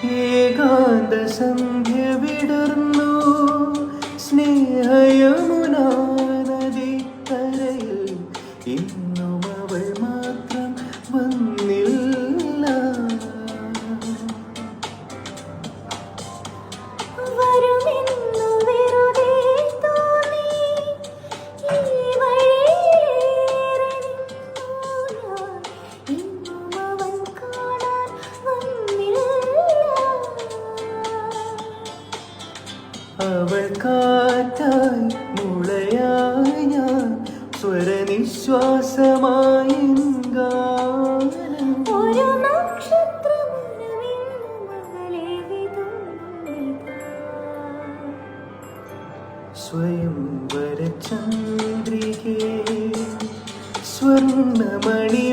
ഏകാന്ത സന്ധ്യ വിടർന്നു സ്നേഹയമുനാ നദിക്കരയിൽ ഇന്നും അവൾ മാത്രം വന്നില്ല. അവൾ കാറ്റായി മുളയായി ഞാൻ സ്വരനിശ്വാസമായി സ്വയംവര ചന്ദ്രികേ സ്വർണമണി